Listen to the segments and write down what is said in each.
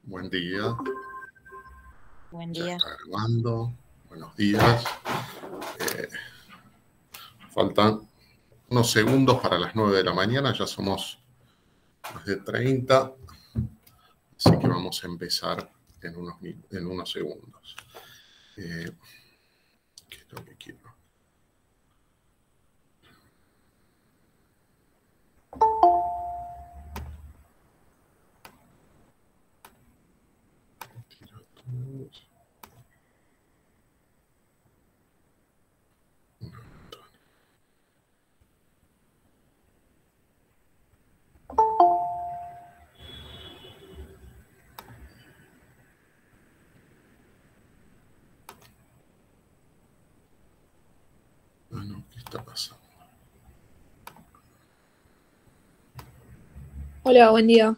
Buen día. Buen Ya día. está grabando. Buenos días. Faltan unos segundos para las 9 de la mañana. Ya somos más de 30. Así que vamos a empezar en unos segundos. ¿Qué es lo que quiero? Bueno, ¿qué está pasando? Hola, buen día.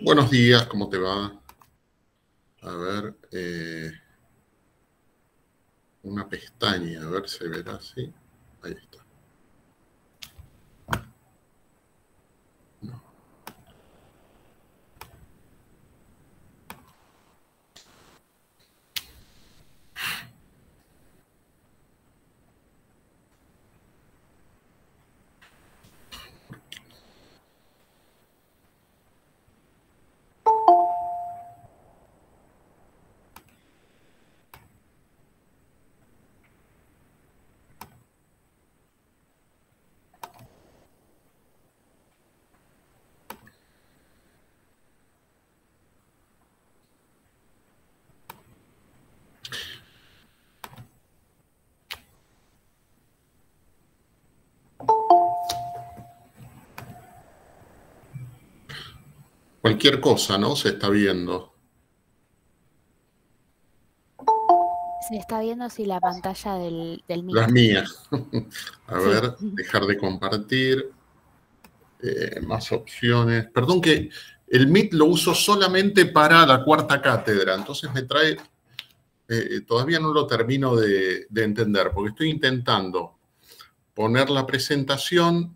Buenos días, ¿cómo te va? A ver, una pestaña, a ver si verá así. Ahí está. No. Cualquier cosa, ¿no? Se está viendo. Se está viendo si la pantalla del Meet. Las mías. A Sí. ver, dejar de compartir. Más opciones. Perdón que el Meet lo uso solamente para la cuarta cátedra, entonces me trae... todavía no lo termino de entender, porque estoy intentando poner la presentación,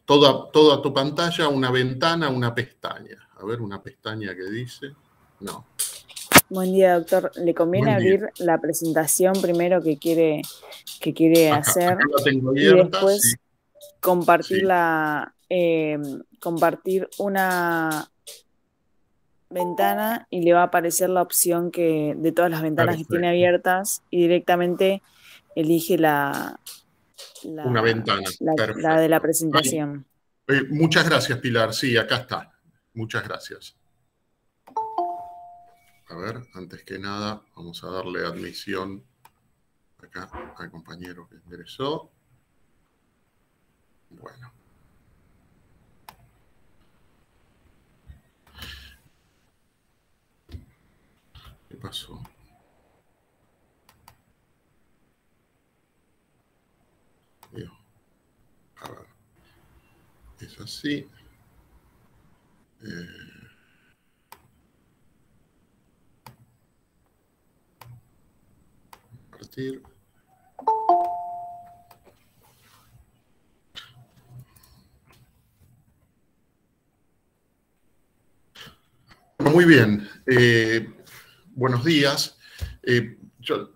toda tu pantalla, una ventana, una pestaña. A ver, una pestaña que dice... No. Buen día, doctor. ¿Le conviene abrir la presentación primero que quiere hacer acá la tengo y abierta, después sí. compartir compartir una ventana y le va a aparecer la opción de todas las ventanas que tiene abiertas y directamente elige una ventana. la de la presentación? Muchas gracias, Pilar. Sí, acá está. Muchas gracias. A ver, antes que nada, vamos a darle admisión acá al compañero que ingresó. Bueno. ¿Qué pasó? A ver. Es así. Compartir. Muy bien. Buenos días. Yo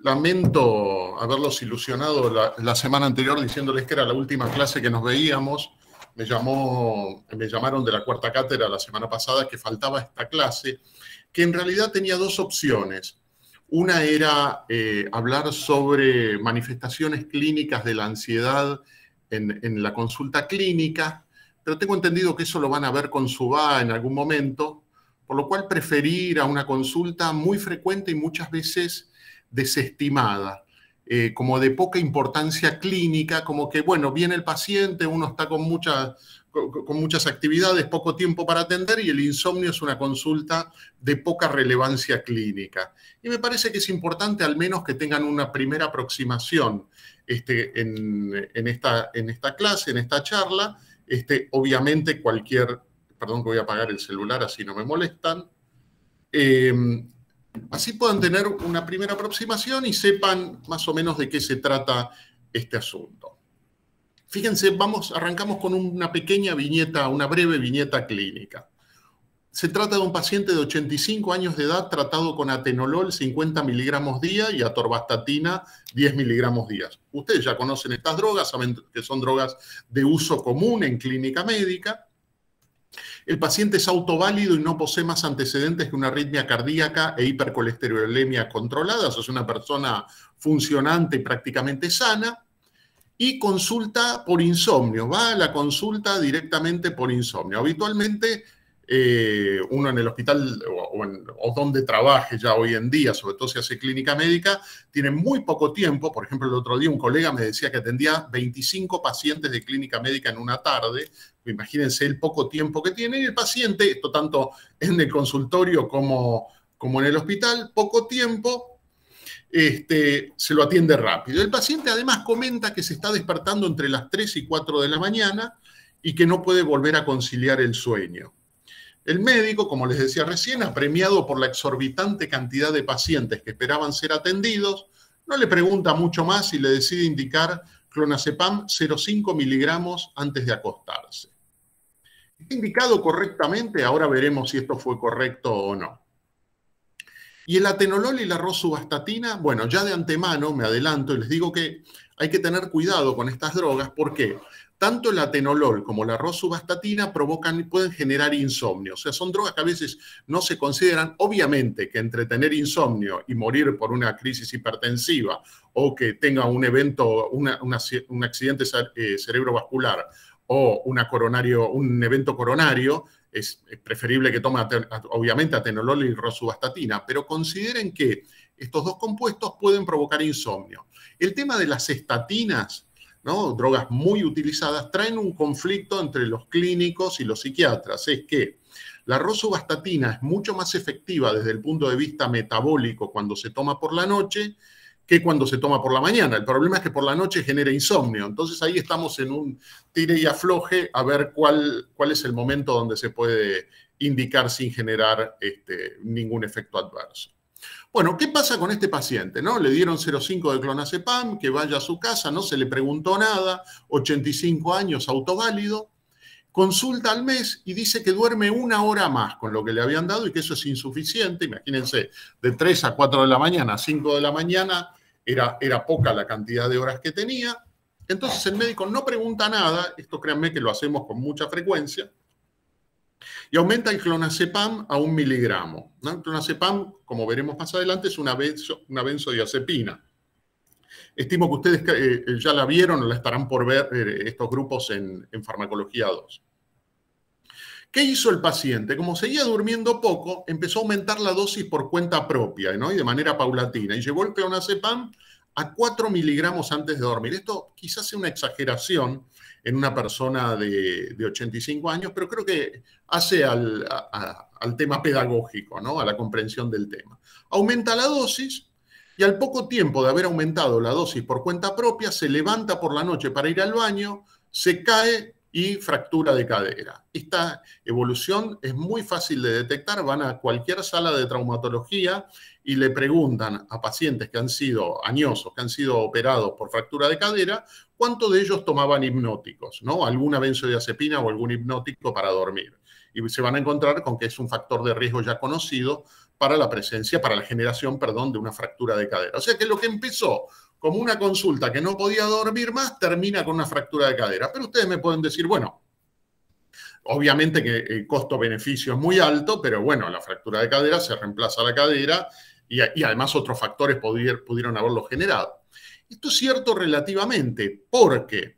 lamento haberlos ilusionado la semana anterior diciéndoles que era la última clase que nos veíamos. Me llamaron de la cuarta cátedra la semana pasada que faltaba esta clase, que en realidad tenía dos opciones. Una era hablar sobre manifestaciones clínicas de la ansiedad en la consulta clínica, pero tengo entendido que eso lo van a ver con SUBA en algún momento, por lo cual preferí ir a una consulta muy frecuente y muchas veces desestimada, como de poca importancia clínica, como que, bueno, viene el paciente, uno está con muchas actividades, poco tiempo para atender y el insomnio es una consulta de poca relevancia clínica. Y me parece que es importante al menos que tengan una primera aproximación en esta clase, en esta charla. Obviamente perdón que voy a apagar el celular así no me molestan. Así puedan tener una primera aproximación y sepan más o menos de qué se trata este asunto. Fíjense, arrancamos con una pequeña viñeta, una breve viñeta clínica. Se trata de un paciente de 85 años de edad tratado con atenolol 50 miligramos día y atorvastatina 10 miligramos día. Ustedes ya conocen estas drogas, saben que son drogas de uso común en clínica médica. El paciente es autoválido y no posee más antecedentes que una arritmia cardíaca e hipercolesterolemia controladas, es una persona funcionante y prácticamente sana. Y consulta por insomnio, va a la consulta directamente por insomnio. Habitualmente uno en el hospital o donde trabaje ya hoy en día, sobre todo si hace clínica médica, tiene muy poco tiempo. Por ejemplo, el otro día un colega me decía que atendía 25 pacientes de clínica médica en una tarde. Imagínense el poco tiempo que tiene. Y el paciente, esto tanto en el consultorio como en el hospital, poco tiempo, se lo atiende rápido. El paciente además comenta que se está despertando entre las 3 y 4 de la mañana y que no puede volver a conciliar el sueño. El médico, como les decía recién, apremiado por la exorbitante cantidad de pacientes que esperaban ser atendidos, no le pregunta mucho más y le decide indicar clonazepam 0,5 miligramos antes de acostarse. ¿Está indicado correctamente? Ahora veremos si esto fue correcto o no. Y el atenolol y la rosuvastatina, bueno, ya de antemano me adelanto y les digo que hay que tener cuidado con estas drogas porque tanto el atenolol como la rosuvastatina pueden generar insomnio. O sea, son drogas que a veces no se consideran. Obviamente que entre tener insomnio y morir por una crisis hipertensiva o que tenga un evento, un accidente cerebrovascular o un evento coronario, es preferible que tome obviamente atenolol y rosuvastatina, pero consideren que estos dos compuestos pueden provocar insomnio. El tema de las estatinas, ¿no? Drogas muy utilizadas, traen un conflicto entre los clínicos y los psiquiatras. Es que la rosuvastatina es mucho más efectiva desde el punto de vista metabólico cuando se toma por la noche que cuando se toma por la mañana. El problema es que por la noche genera insomnio. Entonces ahí estamos en un tire y afloje a ver cuál es el momento donde se puede indicar sin generar ningún efecto adverso. Bueno, ¿qué pasa con este paciente? ¿No? Le dieron 0,5 de clonazepam, que vaya a su casa, no se le preguntó nada, 85 años, autoválido, consulta al mes y dice que duerme 1 hora más con lo que le habían dado y que eso es insuficiente. Imagínense, de 3 a 4 de la mañana a 5 de la mañana era poca la cantidad de horas que tenía. Entonces el médico no pregunta nada, esto créanme que lo hacemos con mucha frecuencia, y aumenta el clonazepam a 1 miligramo. ¿No? El clonazepam, como veremos más adelante, es una benzodiazepina. Estimo que ustedes ya la vieron o la estarán por ver estos grupos en Farmacología 2. ¿Qué hizo el paciente? Como seguía durmiendo poco, empezó a aumentar la dosis por cuenta propia, ¿no? Y de manera paulatina. Y llevó el clonazepam a 4 miligramos antes de dormir. Esto quizás sea una exageración en una persona de 85 años, pero creo que hace al tema pedagógico, ¿no? A la comprensión del tema. Aumenta la dosis y al poco tiempo de haber aumentado la dosis por cuenta propia, se levanta por la noche para ir al baño, se cae y fractura de cadera. Esta evolución es muy fácil de detectar. Van a cualquier sala de traumatología y le preguntan a pacientes que han sido añosos, que han sido operados por fractura de cadera, cuántos de ellos tomaban hipnóticos, ¿no? Alguna benzodiazepina o algún hipnótico para dormir. Y se van a encontrar con que es un factor de riesgo ya conocido para la generación de una fractura de cadera. O sea que lo que empezó como una consulta que no podía dormir más, termina con una fractura de cadera. Pero ustedes me pueden decir, bueno, obviamente que el costo-beneficio es muy alto, pero bueno, la fractura de cadera se reemplaza la cadera y además otros factores pudieron haberlo generado. Esto es cierto relativamente porque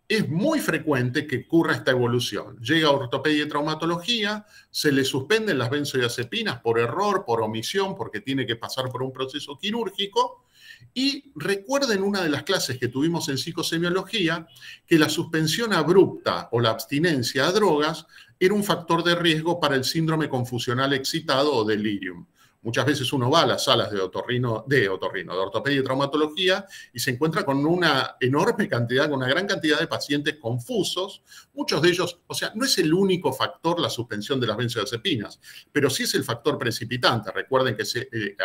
es muy frecuente que ocurra esta evolución. Llega a ortopedia y traumatología, se le suspenden las benzodiazepinas por error, por omisión, porque tiene que pasar por un proceso quirúrgico. Y recuerden una de las clases que tuvimos en psicosemiología, que la suspensión abrupta o la abstinencia a drogas era un factor de riesgo para el síndrome confusional excitado o delirium. Muchas veces uno va a las salas de ortopedia y traumatología y se encuentra con una enorme cantidad, con una gran cantidad de pacientes confusos, muchos de ellos, o sea, no es el único factor la suspensión de las benzodiazepinas, pero sí es el factor precipitante. Recuerden que es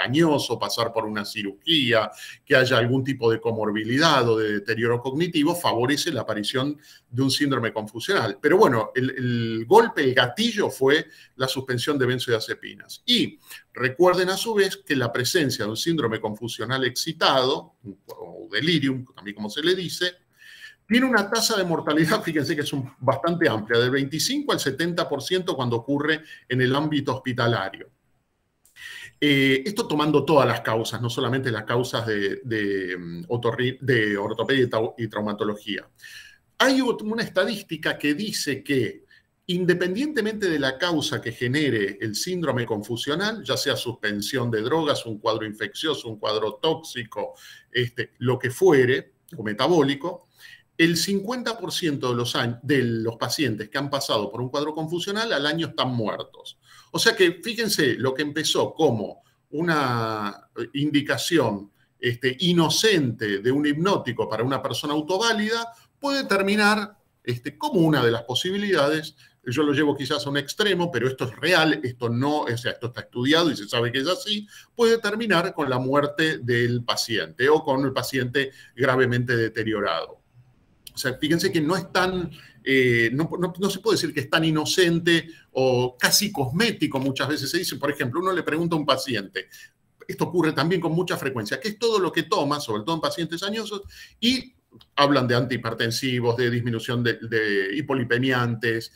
añoso, pasar por una cirugía, que haya algún tipo de comorbilidad o de deterioro cognitivo, favorece la aparición de un síndrome confusional. Pero bueno, el golpe, el gatillo fue la suspensión de benzodiazepinas. Y recuerden a su vez que la presencia de un síndrome confusional excitado, o delirium, también como se le dice, tiene una tasa de mortalidad, fíjense que es bastante amplia, del 25 al 70% cuando ocurre en el ámbito hospitalario. Esto tomando todas las causas, no solamente las causas de ortopedia y traumatología. Hay una estadística que dice que independientemente de la causa que genere el síndrome confusional, ya sea suspensión de drogas, un cuadro infeccioso, un cuadro tóxico, lo que fuere, o metabólico, el 50% de los pacientes que han pasado por un cuadro confusional al año están muertos. O sea que fíjense, lo que empezó como una indicación inocente de un hipnótico para una persona autoválida puede terminar como una de las posibilidades. Yo lo llevo quizás a un extremo, pero esto es real, esto no, o sea, esto está estudiado y se sabe que es así, puede terminar con la muerte del paciente o con el paciente gravemente deteriorado. O sea, fíjense que no es tan, no se puede decir que es tan inocente o casi cosmético, muchas veces se dice. Por ejemplo, uno le pregunta a un paciente, esto ocurre también con mucha frecuencia, ¿qué es todo lo que toma, sobre todo en pacientes añosos? Y hablan de antihipertensivos, de disminución de hipolipemiantes,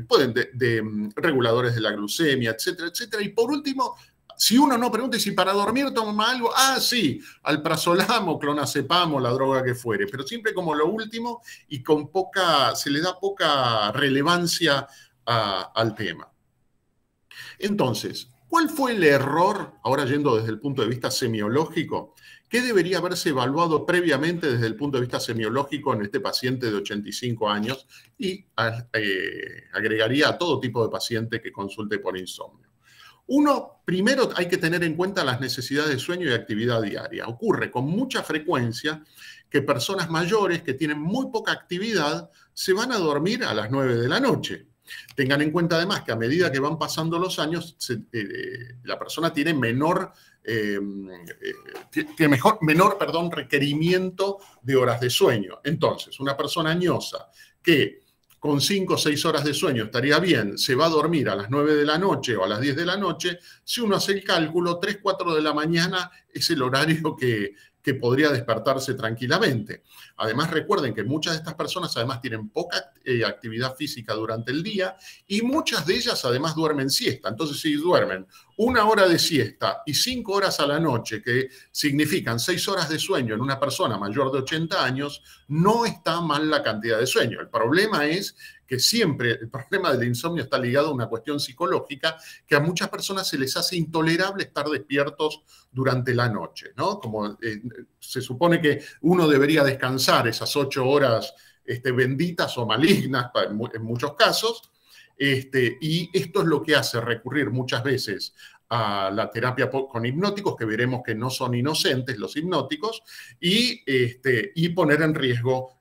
pueden de reguladores de la glucemia, etcétera, etcétera. Y por último, si uno no pregunta si para dormir toma algo, sí, alprazolam o clonazepam o la droga que fuere, pero siempre como lo último y se le da poca relevancia al tema. Entonces, ¿cuál fue el error, ahora yendo desde el punto de vista semiológico, que debería haberse evaluado previamente desde el punto de vista semiológico en este paciente de 85 años y agregaría a todo tipo de paciente que consulte por insomnio? Uno, primero hay que tener en cuenta las necesidades de sueño y actividad diaria. Ocurre con mucha frecuencia que personas mayores que tienen muy poca actividad se van a dormir a las 9 de la noche. Tengan en cuenta además que a medida que van pasando los años, la persona tiene menor requerimiento de horas de sueño. Entonces, una persona añosa que con 5 o 6 horas de sueño estaría bien, se va a dormir a las 9 de la noche o a las 10 de la noche, si uno hace el cálculo, 3, 4 de la mañana es el horario que podría despertarse tranquilamente. Además, recuerden que muchas de estas personas además tienen poca actividad física durante el día y muchas de ellas además duermen siesta. Entonces, si duermen 1 hora de siesta y 5 horas a la noche, que significan 6 horas de sueño en una persona mayor de 80 años, no está mal la cantidad de sueño. El problema es que siempre el problema del insomnio está ligado a una cuestión psicológica que a muchas personas se les hace intolerable estar despiertos durante la noche, ¿no? Como se supone que uno debería descansar esas 8 horas benditas o malignas en muchos casos, y esto es lo que hace recurrir muchas veces a la terapia con hipnóticos, que veremos que no son inocentes los hipnóticos, y poner en riesgo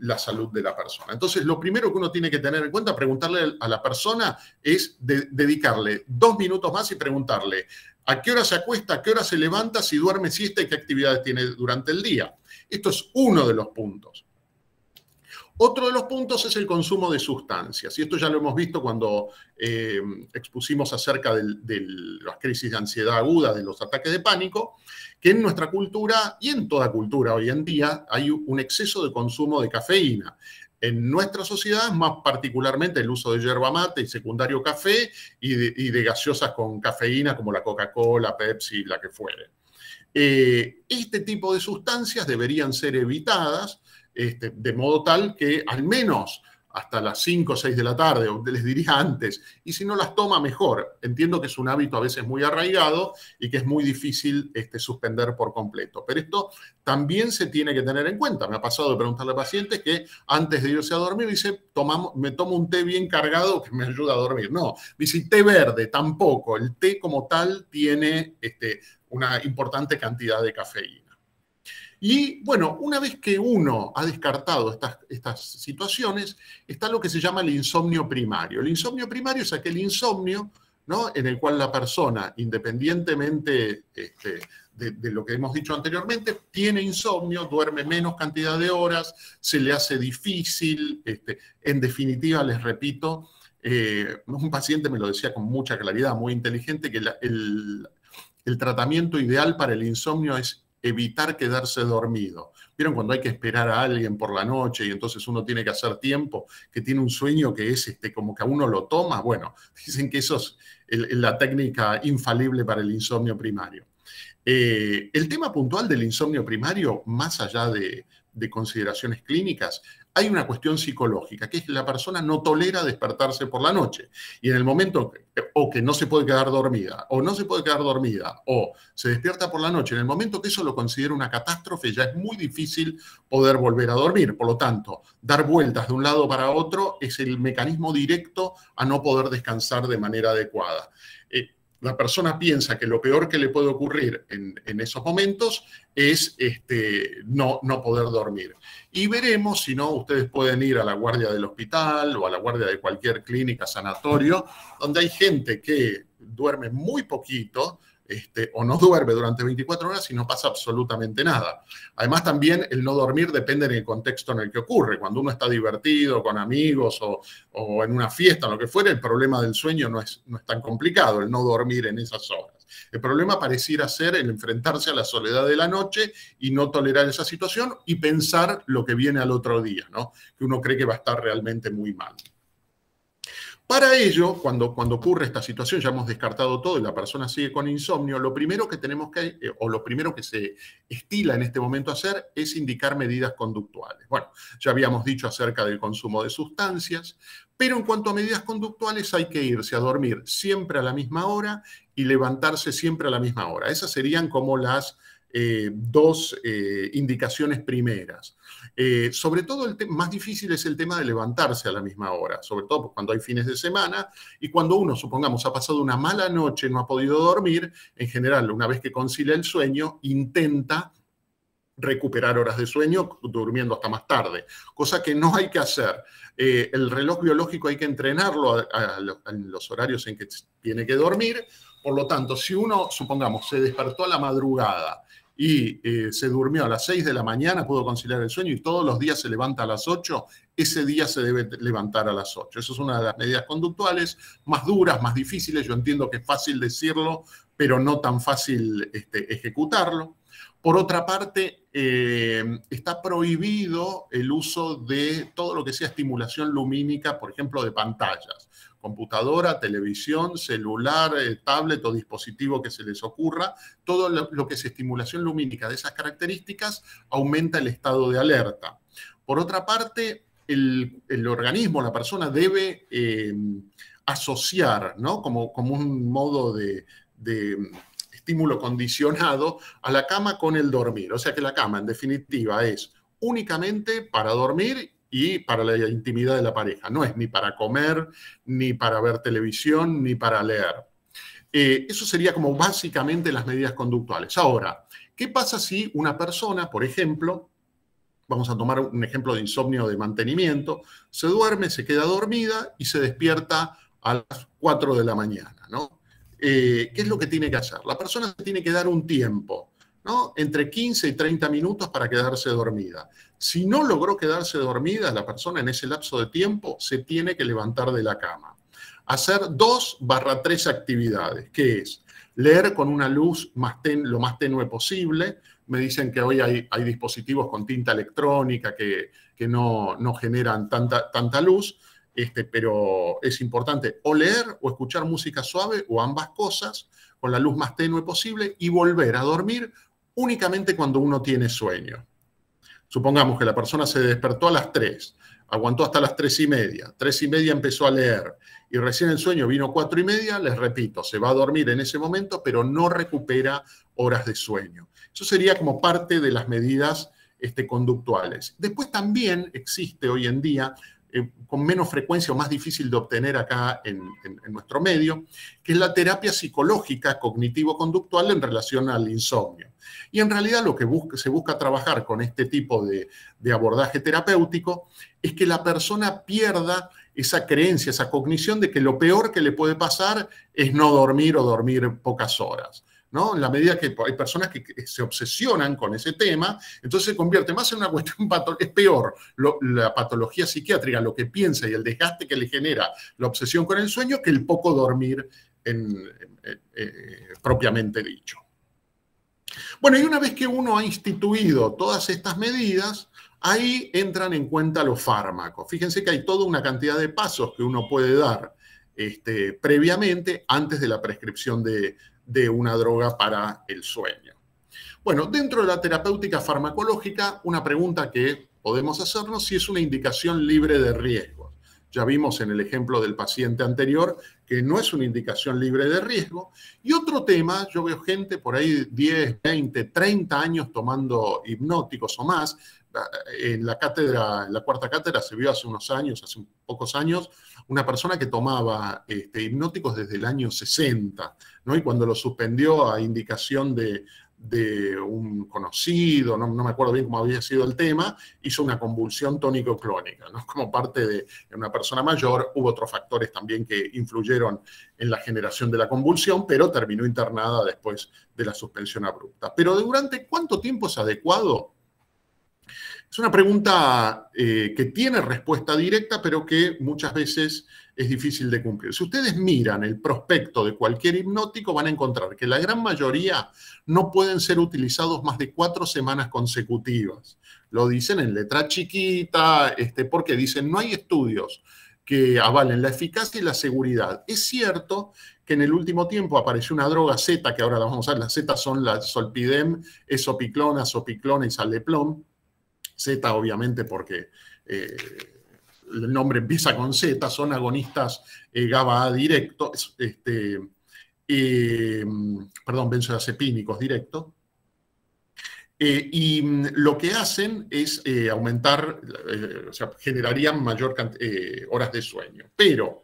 la salud de la persona. Entonces, lo primero que uno tiene que tener en cuenta, preguntarle a la persona, es dedicarle 2 minutos más y preguntarle a qué hora se acuesta, a qué hora se levanta, si duerme siesta y qué actividades tiene durante el día. Esto es uno de los puntos. Otro de los puntos es el consumo de sustancias, y esto ya lo hemos visto cuando expusimos acerca de las crisis de ansiedad aguda, de los ataques de pánico, que en nuestra cultura y en toda cultura hoy en día hay un exceso de consumo de cafeína. En nuestra sociedad, más particularmente el uso de yerba mate y secundario café y de gaseosas con cafeína como la Coca-Cola, Pepsi, la que fuere. Este tipo de sustancias deberían ser evitadas de modo tal que al menos hasta las 5 o 6 de la tarde, o les diría antes, y si no las toma, mejor. Entiendo que es un hábito a veces muy arraigado y que es muy difícil suspender por completo. Pero esto también se tiene que tener en cuenta. Me ha pasado de preguntarle a pacientes que antes de irse a dormir dice, me tomo un té bien cargado que me ayuda a dormir. No, dice té verde, tampoco. El té como tal tiene una importante cantidad de cafeína. Y bueno, una vez que uno ha descartado estas situaciones, está lo que se llama el insomnio primario. El insomnio primario es aquel insomnio, ¿no?, en el cual la persona, independientemente de lo que hemos dicho anteriormente, tiene insomnio, duerme menos cantidad de horas, se le hace difícil. En definitiva, les repito, un paciente me lo decía con mucha claridad, muy inteligente, que el tratamiento ideal para el insomnio es evitar quedarse dormido. ¿Vieron cuando hay que esperar a alguien por la noche y entonces uno tiene que hacer tiempo, que tiene un sueño que es como que a uno lo toma? Bueno, dicen que eso es la técnica infalible para el insomnio primario. El tema puntual del insomnio primario, más allá de consideraciones clínicas, hay una cuestión psicológica, que es que la persona no tolera despertarse por la noche. Y en el momento que no se puede quedar dormida, o se despierta por la noche, en el momento que eso lo considera una catástrofe, ya es muy difícil poder volver a dormir. Por lo tanto, dar vueltas de un lado para otro es el mecanismo directo a no poder descansar de manera adecuada. La persona piensa que lo peor que le puede ocurrir en esos momentos es no poder dormir. Y veremos, si no, ustedes pueden ir a la guardia del hospital o a la guardia de cualquier clínica, sanatorio, donde hay gente que duerme muy poquito, o no duerme durante 24 horas y no pasa absolutamente nada. Además, también el no dormir depende del contexto en el que ocurre. Cuando uno está divertido, con amigos o en una fiesta, lo que fuera, el problema del sueño no es tan complicado, el no dormir en esas horas. El problema pareciera ser el enfrentarse a la soledad de la noche y no tolerar esa situación y pensar lo que viene al otro día, ¿no?, que uno cree que va a estar realmente muy mal. Para ello, cuando ocurre esta situación, ya hemos descartado todo y la persona sigue con insomnio, lo primero que tenemos lo primero que se estila en este momento hacer es indicar medidas conductuales. Bueno, ya habíamos dicho acerca del consumo de sustancias, pero en cuanto a medidas conductuales hay que irse a dormir siempre a la misma hora y levantarse siempre a la misma hora. Esas serían como las dos indicaciones primeras. Sobre todo el más difícil es el tema de levantarse a la misma hora, sobre todo cuando hay fines de semana y cuando uno, supongamos, ha pasado una mala noche, no ha podido dormir. En general, una vez que concilia el sueño, intenta recuperar horas de sueño durmiendo hasta más tarde, cosa que no hay que hacer. El reloj biológico hay que entrenarlo en los horarios en que tiene que dormir. Por lo tanto, si uno, supongamos, se despertó a la madrugada y se durmió a las 6 de la mañana, pudo conciliar el sueño y todos los días se levanta a las 8, ese día se debe levantar a las 8. Eso es una de las medidas conductuales más duras, más difíciles. Yo entiendo que es fácil decirlo, pero no tan fácil ejecutarlo. Por otra parte, está prohibido el uso de todo lo que sea estimulación lumínica, por ejemplo, de pantallas. Computadora, televisión, celular, tablet o dispositivo que se les ocurra. Todo lo que es estimulación lumínica de esas características aumenta el estado de alerta. Por otra parte, el organismo, la persona debe asociar, ¿no?, como un modo de estímulo condicionado a la cama con el dormir. O sea que la cama, en definitiva, es únicamente para dormir y para la intimidad de la pareja. No es ni para comer, ni para ver televisión, ni para leer. Eso sería como básicamente las medidas conductuales. Ahora, ¿qué pasa si una persona, por ejemplo, vamos a tomar un ejemplo de insomnio de mantenimiento, se duerme, se queda dormida y se despierta a las 4 de la mañana, ¿no? ¿Qué es lo que tiene que hacer? La persona tiene que dar un tiempo, ¿no?, entre 15 y 30 minutos para quedarse dormida. Si no logró quedarse dormida, la persona en ese lapso de tiempo se tiene que levantar de la cama. Hacer 2/3 actividades, que es leer con una luz lo más tenue posible. Me dicen que hoy hay dispositivos con tinta electrónica que no generan tanta luz. Pero es importante o leer o escuchar música suave o ambas cosas con la luz más tenue posible y volver a dormir únicamente cuando uno tiene sueño. Supongamos que la persona se despertó a las 3, aguantó hasta las 3:30. 3:30 empezó a leer y recién el sueño vino 4:30, les repito, se va a dormir en ese momento, pero no recupera horas de sueño. Eso sería como parte de las medidas conductuales. Después también existe hoy en día, con menos frecuencia o más difícil de obtener acá en nuestro medio, que es la terapia psicológica cognitivo-conductual en relación al insomnio. Y en realidad lo que se busca trabajar con este tipo de abordaje terapéutico es que la persona pierda esa creencia, esa cognición de que lo peor que le puede pasar es no dormir o dormir pocas horas, ¿no? En la medida que hay personas que se obsesionan con ese tema, entonces se convierte más en una cuestión patológica. Es peor la patología psiquiátrica, lo que piensa y el desgaste que le genera la obsesión con el sueño, que el poco dormir propiamente dicho. Bueno, y una vez que uno ha instituido todas estas medidas, ahí entran en cuenta los fármacos. Fíjense que hay toda una cantidad de pasos que uno puede dar previamente antes de la prescripción de una droga para el sueño. Bueno, dentro de la terapéutica farmacológica, una pregunta que podemos hacernos si es una indicación libre de riesgos. Ya vimos en el ejemplo del paciente anterior que no es una indicación libre de riesgo. Y otro tema, yo veo gente por ahí 10, 20, 30 años tomando hipnóticos o más. En la cátedra, en la cuarta cátedra se vio hace unos años, hace pocos años, una persona que tomaba hipnóticos desde el año 60, ¿no? Y cuando lo suspendió a indicación de un conocido, no me acuerdo bien cómo había sido el tema, hizo una convulsión tónico-clónica, ¿no? Como parte de una persona mayor. Hubo otros factores también que influyeron en la generación de la convulsión, pero terminó internada después de la suspensión abrupta. Pero ¿durante cuánto tiempo es adecuado? Es una pregunta que tiene respuesta directa, pero que muchas veces es difícil de cumplir. Si ustedes miran el prospecto de cualquier hipnótico, van a encontrar que la gran mayoría no pueden ser utilizados más de 4 semanas consecutivas. Lo dicen en letra chiquita, porque dicen no hay estudios que avalen la eficacia y la seguridad. Es cierto que en el último tiempo apareció una droga Z, que ahora la vamos a ver. Las Z son la Zolpidem, Esopiclona, Azopiclona y Saleplon. Z obviamente porque el nombre empieza con Z, son agonistas GABA-A directos, benzodiazepínicos directos, y lo que hacen es aumentar, o sea, generarían mayor horas de sueño. Pero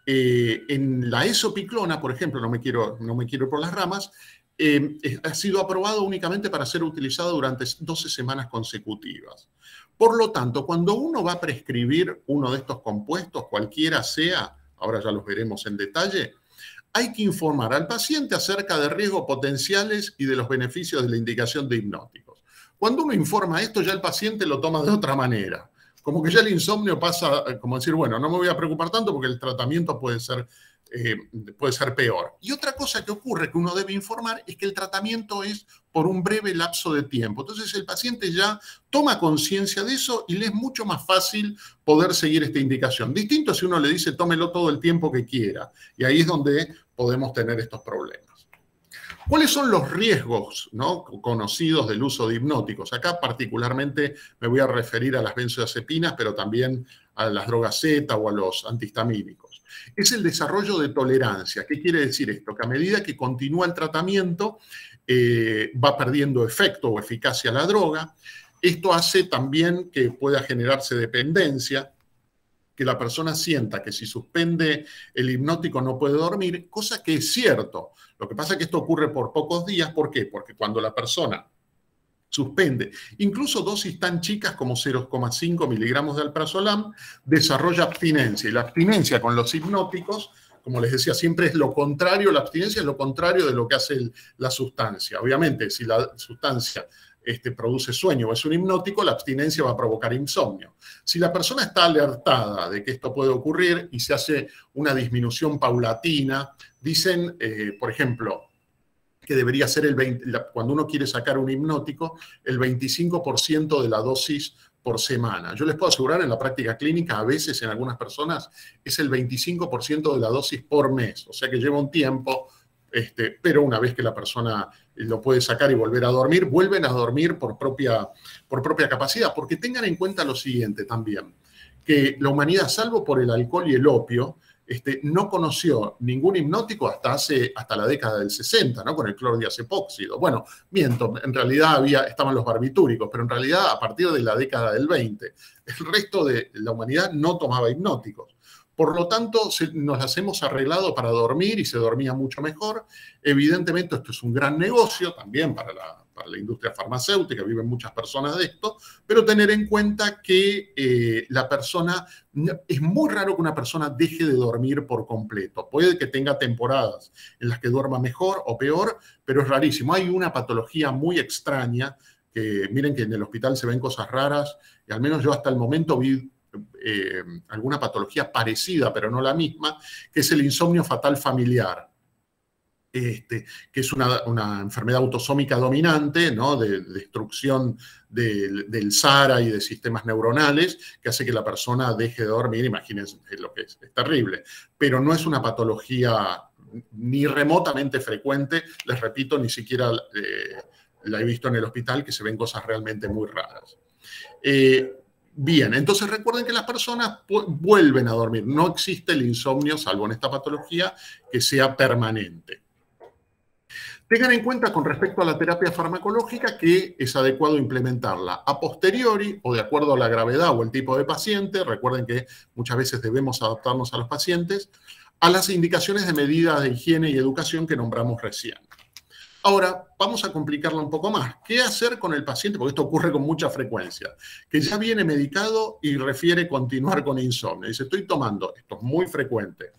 en la esopiclona, por ejemplo, no me quiero ir por las ramas, ha sido aprobado únicamente para ser utilizado durante 12 semanas consecutivas. Por lo tanto, cuando uno va a prescribir uno de estos compuestos, cualquiera sea, ahora ya los veremos en detalle, hay que informar al paciente acerca de riesgos potenciales y de los beneficios de la indicación de hipnóticos. Cuando uno informa esto, ya el paciente lo toma de otra manera. Como que ya el insomnio pasa, como decir, bueno, no me voy a preocupar tanto porque el tratamiento puede ser peor. Y otra cosa que ocurre que uno debe informar es que el tratamiento es por un breve lapso de tiempo. Entonces el paciente ya toma conciencia de eso y le es mucho más fácil poder seguir esta indicación. Distinto si uno le dice tómelo todo el tiempo que quiera. Y ahí es donde podemos tener estos problemas. ¿Cuáles son los riesgos, ¿no?, conocidos del uso de hipnóticos? Acá particularmente me voy a referir a las benzodiazepinas, pero también a las drogas Z o a los antihistamínicos. Es el desarrollo de tolerancia. ¿Qué quiere decir esto? Que a medida que continúa el tratamiento, va perdiendo efecto o eficacia la droga. Esto hace también que pueda generarse dependencia, que la persona sienta que si suspende el hipnótico no puede dormir, cosa que es cierto. Lo que pasa es que esto ocurre por pocos días. ¿Por qué? Porque cuando la persona suspende incluso dosis tan chicas como 0,5 miligramos de alprazolam, desarrolla abstinencia. Y la abstinencia con los hipnóticos, como les decía, siempre es lo contrario. La abstinencia es lo contrario de lo que hace la sustancia. Obviamente, si la sustancia produce sueño o es un hipnótico, la abstinencia va a provocar insomnio. Si la persona está alertada de que esto puede ocurrir y se hace una disminución paulatina, dicen, por ejemplo, que debería ser cuando uno quiere sacar un hipnótico, el 25% de la dosis por semana. Yo les puedo asegurar, en la práctica clínica, a veces en algunas personas es el 25% de la dosis por mes. O sea que lleva un tiempo, pero una vez que la persona lo puede sacar y volver a dormir, vuelven a dormir por propia capacidad. Porque tengan en cuenta lo siguiente también, que la humanidad, salvo por el alcohol y el opio, no conoció ningún hipnótico hasta la década del 60, ¿no? Con el clordiazepóxido. Bueno, miento, en realidad estaban los barbitúricos, pero en realidad a partir de la década del 20, el resto de la humanidad no tomaba hipnóticos. Por lo tanto, nos las hemos arreglado para dormir y se dormía mucho mejor. Evidentemente, esto es un gran negocio también para la industria farmacéutica, viven muchas personas de esto, pero tener en cuenta que es muy raro que una persona deje de dormir por completo. Puede que tenga temporadas en las que duerma mejor o peor, pero es rarísimo. Hay una patología muy extraña, que miren que en el hospital se ven cosas raras, y al menos yo hasta el momento vi alguna patología parecida, pero no la misma, que es el insomnio fatal familiar. Que es una enfermedad autosómica dominante, ¿no? De destrucción del SARA y de sistemas neuronales, que hace que la persona deje de dormir. Imagínense lo que es terrible. Pero no es una patología ni remotamente frecuente, les repito, ni siquiera la he visto en el hospital, que se ven cosas realmente muy raras. Bien, entonces recuerden que las personas vuelven a dormir. No existe el insomnio, salvo en esta patología, que sea permanente. Tengan en cuenta con respecto a la terapia farmacológica que es adecuado implementarla a posteriori o de acuerdo a la gravedad o el tipo de paciente. Recuerden que muchas veces debemos adaptarnos a los pacientes a las indicaciones de medidas de higiene y educación que nombramos recién. Ahora, vamos a complicarla un poco más. ¿Qué hacer con el paciente? Porque esto ocurre con mucha frecuencia. Que ya viene medicado y refiere continuar con insomnio. Dice, estoy tomando, esto es muy frecuente,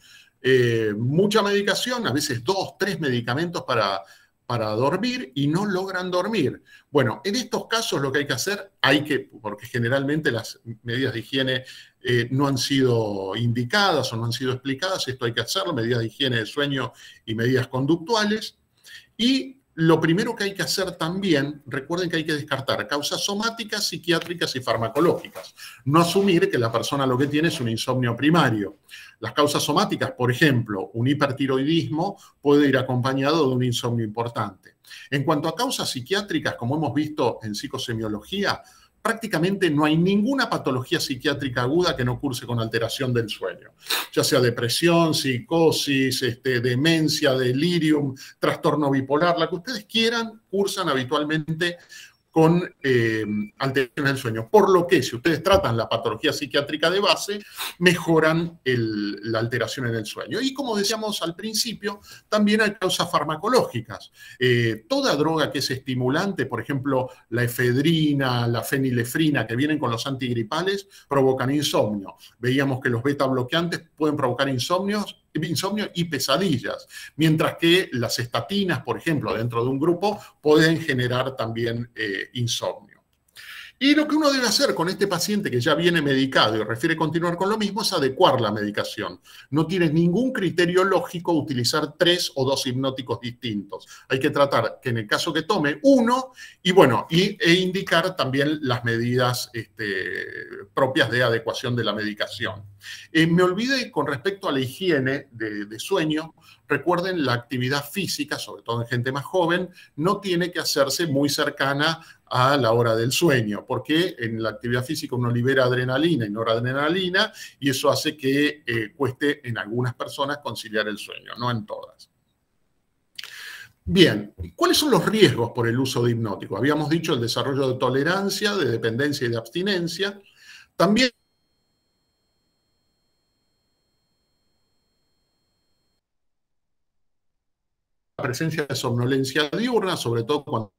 mucha medicación, a veces 2, 3 medicamentos para dormir y no logran dormir. Bueno, en estos casos lo que hay que hacer, porque generalmente las medidas de higiene no han sido indicadas o no han sido explicadas, esto hay que hacerlo, medidas de higiene de sueño y medidas conductuales. Y lo primero que hay que hacer también, recuerden que hay que descartar causas somáticas, psiquiátricas y farmacológicas. No asumir que la persona lo que tiene es un insomnio primario. Las causas somáticas, por ejemplo, un hipertiroidismo puede ir acompañado de un insomnio importante. En cuanto a causas psiquiátricas, como hemos visto en psicosemiología, prácticamente no hay ninguna patología psiquiátrica aguda que no curse con alteración del sueño, ya sea depresión, psicosis, demencia, delirium, trastorno bipolar, la que ustedes quieran, cursan habitualmente con alteración del sueño. Por lo que, si ustedes tratan la patología psiquiátrica de base, mejoran la alteración en el sueño. Y como decíamos al principio, también hay causas farmacológicas. Toda droga que es estimulante, por ejemplo, la efedrina, la fenilefrina, que vienen con los antigripales, provocan insomnio. Veíamos que los beta bloqueantes pueden provocar insomnio y pesadillas, mientras que las estatinas, por ejemplo, dentro de un grupo, pueden generar también insomnio. Y lo que uno debe hacer con este paciente que ya viene medicado y refiere continuar con lo mismo es adecuar la medicación. No tiene ningún criterio lógico utilizar 3 o 2 hipnóticos distintos. Hay que tratar que en el caso que tome uno e indicar también las medidas propias de adecuación de la medicación. Me olvidé con respecto a la higiene de sueño. Recuerden, la actividad física, sobre todo en gente más joven, no tiene que hacerse muy cercana a la hora del sueño, porque en la actividad física uno libera adrenalina y noradrenalina, y eso hace que cueste en algunas personas conciliar el sueño, no en todas. Bien, ¿cuáles son los riesgos por el uso de hipnóticos? Habíamos dicho el desarrollo de tolerancia, de dependencia y de abstinencia. También la presencia de somnolencia diurna, sobre todo cuando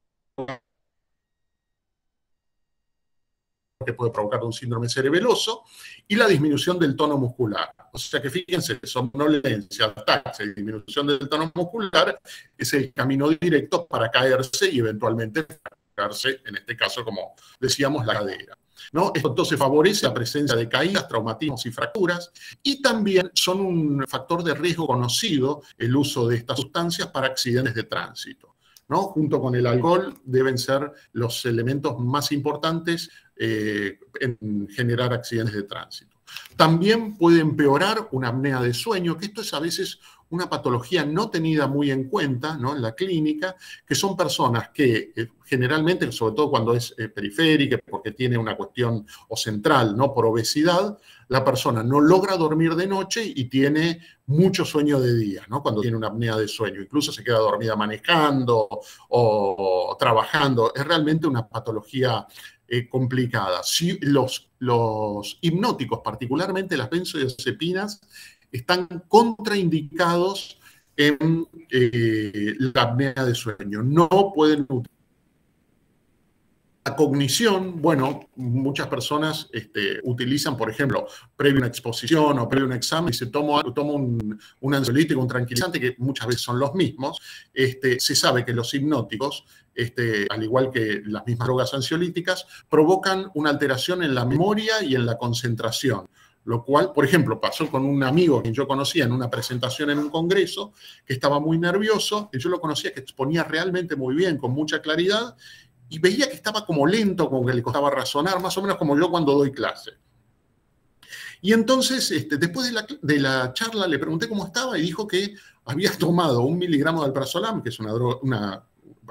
que puede provocar un síndrome cerebeloso, y la disminución del tono muscular. O sea que fíjense, somnolencia, ataxia y disminución del tono muscular es el camino directo para caerse y eventualmente fracturarse, en este caso, como decíamos, la cadera, ¿no? Esto entonces favorece la presencia de caídas, traumatismos y fracturas, y también son un factor de riesgo conocido el uso de estas sustancias para accidentes de tránsito, ¿no? Junto con el alcohol deben ser los elementos más importantes en generar accidentes de tránsito. También puede empeorar una apnea de sueño, que esto es a veces una patología no tenida muy en cuenta, ¿no?, en la clínica, que son personas que generalmente, sobre todo cuando es periférica, porque tiene una cuestión o central, ¿no?, por obesidad, la persona no logra dormir de noche y tiene mucho sueño de día, ¿no?, cuando tiene una apnea de sueño. Incluso se queda dormida manejando o trabajando. Es realmente una patología complicada. Si los hipnóticos, particularmente las benzodiazepinas, están contraindicados en la apnea de sueño. No pueden utilizar. La cognición, bueno, muchas personas utilizan, por ejemplo, previo a una exposición o previo a un examen, se toma un ansiolítico, un tranquilizante, que muchas veces son los mismos. Se sabe que los hipnóticos, al igual que las mismas drogas ansiolíticas, provocan una alteración en la memoria y en la concentración. Lo cual, por ejemplo, pasó con un amigo que yo conocía en una presentación en un congreso, que estaba muy nervioso, y yo lo conocía que exponía realmente muy bien, con mucha claridad, y veía que estaba como lento, como que le costaba razonar, más o menos como yo cuando doy clase. Y entonces, después de la charla, le pregunté cómo estaba y dijo que había tomado 1 miligramo de alprazolam, que es una droga,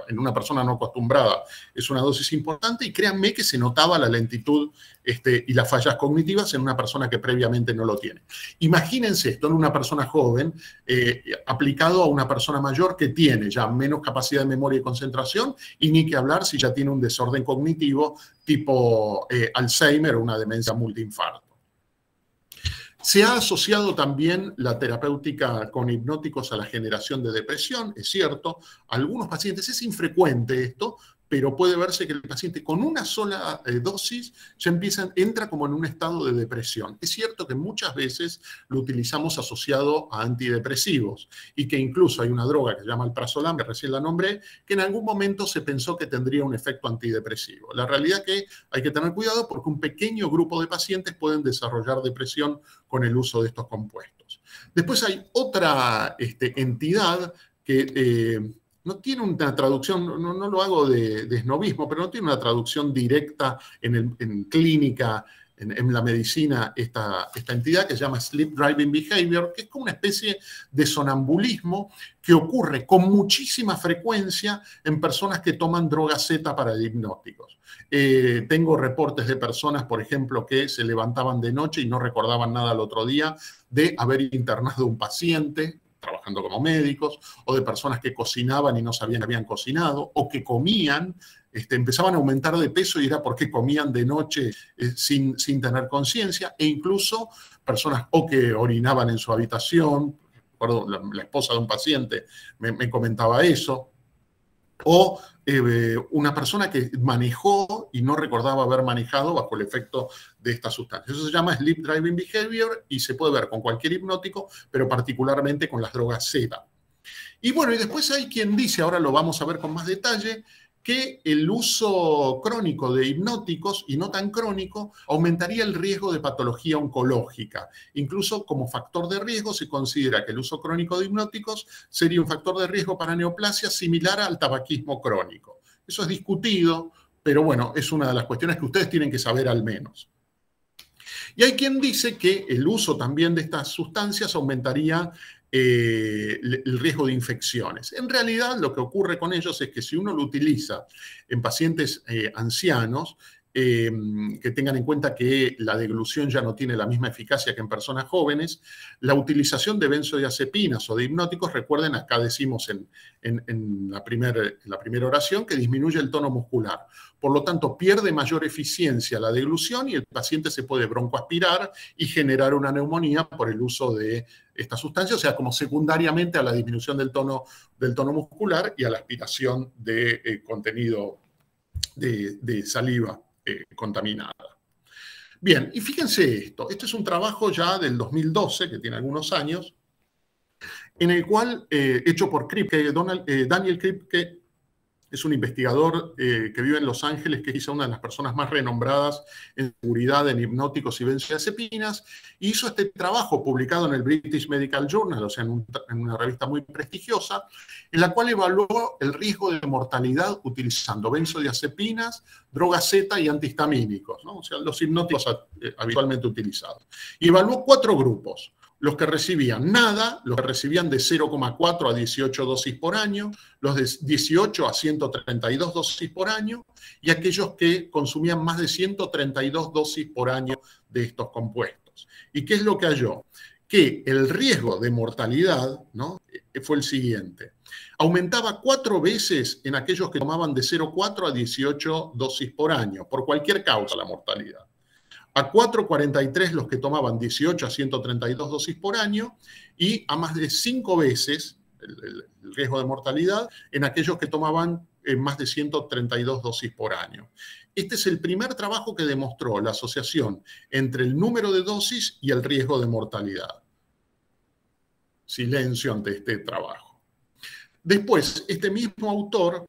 en una persona no acostumbrada, es una dosis importante, y créanme que se notaba la lentitud y las fallas cognitivas en una persona que previamente no lo tiene. Imagínense esto en una persona joven aplicado a una persona mayor que tiene ya menos capacidad de memoria y concentración, y ni que hablar si ya tiene un desorden cognitivo tipo Alzheimer o una demencia multiinfarto. Se ha asociado también la terapéutica con hipnóticos a la generación de depresión, es cierto. Algunos pacientes, es infrecuente esto, pero puede verse que el paciente con una sola dosis ya entra como en un estado de depresión. Es cierto que muchas veces lo utilizamos asociado a antidepresivos y que incluso hay una droga que se llama alprazolam, que recién la nombré, que en algún momento se pensó que tendría un efecto antidepresivo. La realidad es que hay que tener cuidado porque un pequeño grupo de pacientes pueden desarrollar depresión con el uso de estos compuestos. Después hay otra entidad que no tiene una traducción, no lo hago de esnobismo, pero no tiene una traducción directa en clínica, en la medicina, esta entidad que se llama Sleep Driving Behavior, que es como una especie de sonambulismo que ocurre con muchísima frecuencia en personas que toman droga Z para hipnóticos. Tengo reportes de personas, por ejemplo, que se levantaban de noche y no recordaban nada al otro día de haber internado un paciente, trabajando como médicos, o de personas que cocinaban y no sabían que habían cocinado, o que comían, empezaban a aumentar de peso y era porque comían de noche sin tener conciencia, e incluso personas o que orinaban en su habitación. Recuerdo, la esposa de un paciente me comentaba eso, o una persona que manejó y no recordaba haber manejado bajo el efecto de esta sustancia. Eso se llama Sleep Driving Behavior y se puede ver con cualquier hipnótico, pero particularmente con las drogas Z. Y bueno, y después hay quien dice, ahora lo vamos a ver con más detalle, que el uso crónico de hipnóticos, y no tan crónico, aumentaría el riesgo de patología oncológica. Incluso como factor de riesgo se considera que el uso crónico de hipnóticos sería un factor de riesgo para neoplasia similar al tabaquismo crónico. Eso es discutido, pero bueno, es una de las cuestiones que ustedes tienen que saber al menos. Y hay quien dice que el uso también de estas sustancias aumentaría el riesgo de infecciones. En realidad, lo que ocurre con ellos es que si uno lo utiliza en pacientes ancianos, que tengan en cuenta que la deglución ya no tiene la misma eficacia que en personas jóvenes, la utilización de benzodiazepinas o de hipnóticos, recuerden, acá decimos en la primera oración, que disminuye el tono muscular. Por lo tanto, pierde mayor eficiencia la deglución y el paciente se puede broncoaspirar y generar una neumonía por el uso de esta sustancia, o sea, como secundariamente a la disminución del tono muscular y a la aspiración de contenido de saliva contaminada. Bien, y fíjense esto es un trabajo ya del 2012, que tiene algunos años, en el cual, hecho por Kripke, Daniel Kripke, es un investigador que vive en Los Ángeles, que es una de las personas más renombradas en seguridad en hipnóticos y benzodiazepinas, y hizo este trabajo publicado en el British Medical Journal, o sea, en una revista muy prestigiosa, en la cual evaluó el riesgo de mortalidad utilizando benzodiazepinas, drogas Z y antihistamínicos, ¿no? O sea, los hipnóticos habitualmente utilizados. Y evaluó 4 grupos. los que recibían nada, los que recibían de 0,4 a 18 dosis por año, los de 18 a 132 dosis por año, y aquellos que consumían más de 132 dosis por año de estos compuestos. ¿Y qué es lo que halló? Que el riesgo de mortalidad, ¿no?, fue el siguiente. Aumentaba 4 veces en aquellos que tomaban de 0,4 a 18 dosis por año, por cualquier causa la mortalidad. A 4,43 los que tomaban 18 a 132 dosis por año, y a más de 5 veces el riesgo de mortalidad en aquellos que tomaban más de 132 dosis por año. Este es el primer trabajo que demostró la asociación entre el número de dosis y el riesgo de mortalidad. Silencio ante este trabajo. Después, este mismo autor